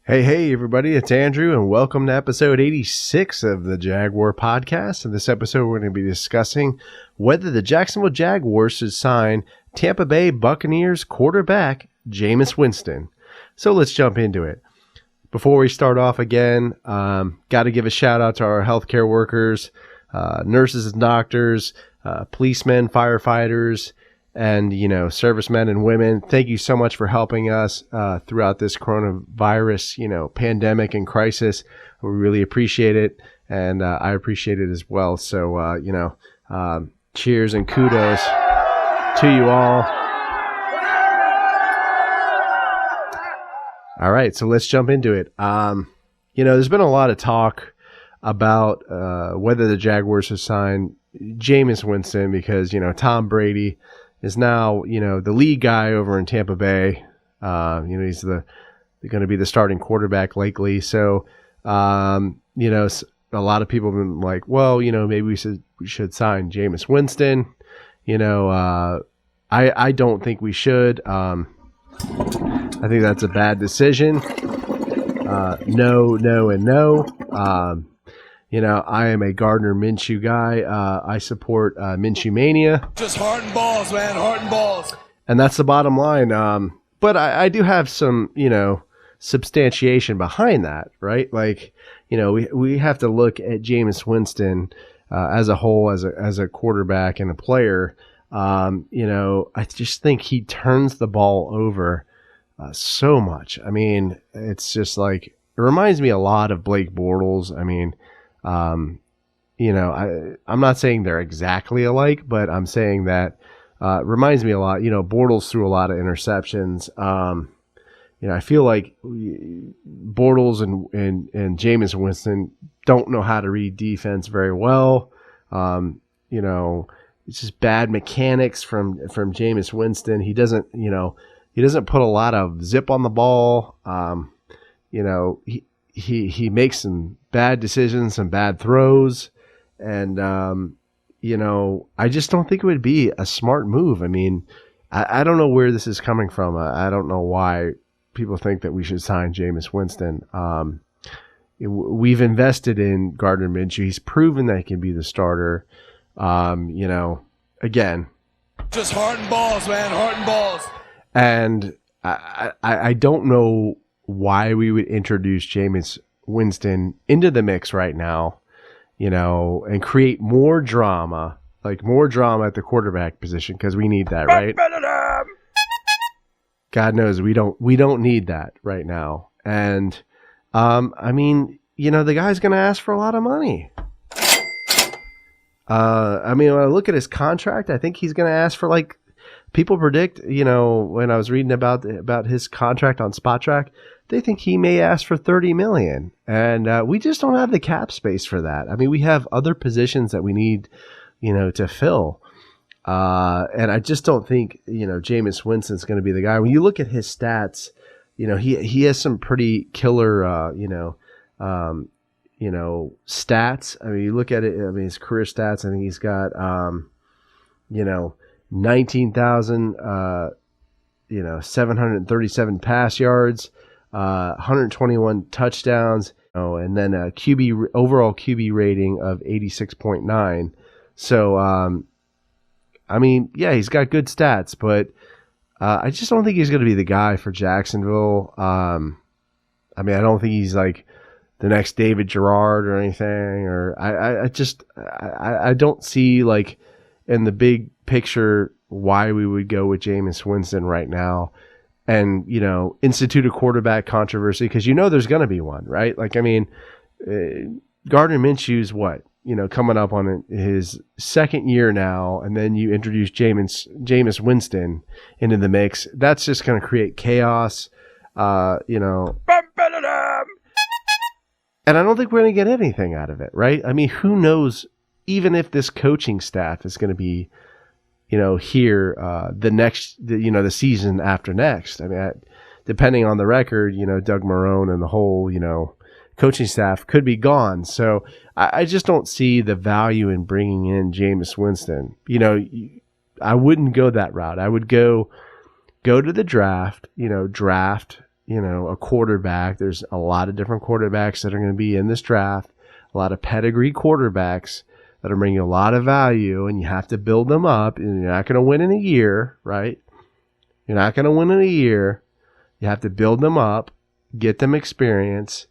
Hey, everybody, it's Andrew, and welcome to episode 86 of the Jaguar podcast. In this episode, we're going to be discussing whether the Jacksonville Jaguars should sign Tampa Bay Buccaneers quarterback Jameis Winston. So let's jump into it. Before we start off again, got to give a shout out to our healthcare workers, nurses and doctors, policemen, firefighters, and, servicemen and women. Thank you so much for helping us throughout this coronavirus, pandemic and crisis. We really appreciate it, and I appreciate it as well. So, cheers and kudos to you all. All right, so let's jump into it. There's been a lot of talk about whether the Jaguars should sign Jameis Winston because, Tom Brady is now, the lead guy over in Tampa Bay. He's going to be the starting quarterback likely. So, a lot of people have been like, well, maybe we should sign Jameis Winston. I don't think we should. I think that's a bad decision. No, and no. I am a Gardner Minshew guy. I support Minshew Mania. Just heart and balls, man. Heart and balls. And that's the bottom line. But I do have some, substantiation behind that, right? Like, we have to look at Jameis Winston as a whole, as a quarterback and a player. I just think he turns the ball over so much. I mean, it's just like, it reminds me a lot of Blake Bortles. I mean, I'm not saying they're exactly alike, but I'm saying that it reminds me a lot. Bortles threw a lot of interceptions. I feel like Bortles and Jameis Winston don't know how to read defense very well. It's just bad mechanics from Jameis Winston. He doesn't put a lot of zip on the ball. He makes some bad decisions, some bad throws, and I just don't think it would be a smart move. I mean, I don't know where this is coming from. I don't know why people think that we should sign Jameis Winston. We've invested in Gardner Minshew. He's proven that he can be the starter. Again, just heart and balls, man. Heart and balls. And I don't know why we would introduce Jameis Winston into the mix right now, and create more drama at the quarterback position, because we need that, right? God knows we don't need that right now. And the guy's going to ask for a lot of money. When I look at his contract, I think he's going to ask for, like, people predict, when I was reading about his contract on Spot Track, they think he may ask for $30 million, and we just don't have the cap space for that. I mean, we have other positions that we need, to fill, and I just don't think Jameis Winston's going to be the guy. When you look at his stats, he has some pretty killer, stats. I mean, you look at it. I mean, his career stats. I think he's got 19,000, 737 pass yards, 121 touchdowns, and then a overall QB rating of 86.9. So, he's got good stats, but I just don't think he's going to be the guy for Jacksonville. I don't think he's like the next David Gerard or anything, or I don't see, like, in the big picture why we would go with Jameis Winston right now and, institute a quarterback controversy, because there's going to be one, right? Like, Gardner Minshew's what? Coming up on his second year now, and then you introduce Jameis Winston into the mix. That's just going to create chaos, And I don't think we're going to get anything out of it, right? I mean, who knows, even if this coaching staff is going to be, here the season after next. I mean, depending on the record, Doug Marrone and the whole, coaching staff could be gone. So I just don't see the value in bringing in Jameis Winston. I wouldn't go that route. I would go to the draft, draft a quarterback. There's a lot of different quarterbacks that are going to be in this draft, a lot of pedigree quarterbacks that are bringing a lot of value, and you have to build them up. And you're not going to win in a year, right? You're not going to win in a year. You have to build them up, get them experience,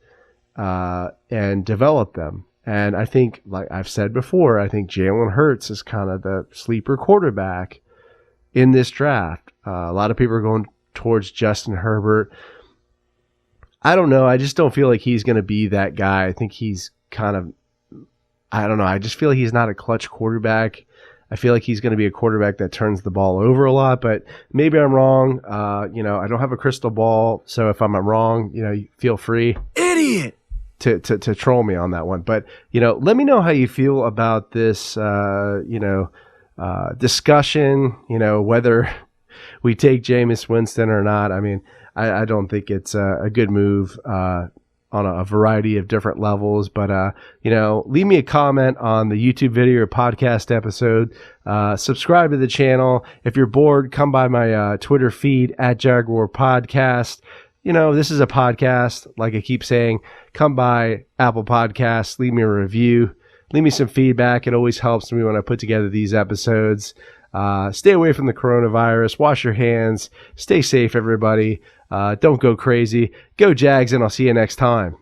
and develop them. And I think, like I've said before, I think Jalen Hurts is kind of the sleeper quarterback in this draft. A lot of people are going towards Justin Herbert. I don't know. I just don't feel like he's going to be that guy. I think he's kind of, I don't know. I just feel like he's not a clutch quarterback. I feel like he's going to be a quarterback that turns the ball over a lot, but maybe I'm wrong. I don't have a crystal ball, so if I'm wrong, feel free. Idiot! To troll me on that one. But, let me know how you feel about this, discussion, whether we take Jameis Winston or not. I mean, I don't think it's a good move on a variety of different levels. But, leave me a comment on the YouTube video or podcast episode. Subscribe to the channel. If you're bored, come by my Twitter feed at Jaguar Podcast. This is a podcast. Like I keep saying, come by Apple Podcasts, leave me a review, leave me some feedback. It always helps me when I put together these episodes. Stay away from the coronavirus. Wash your hands. Stay safe, everybody. Don't go crazy. Go Jags, and I'll see you next time.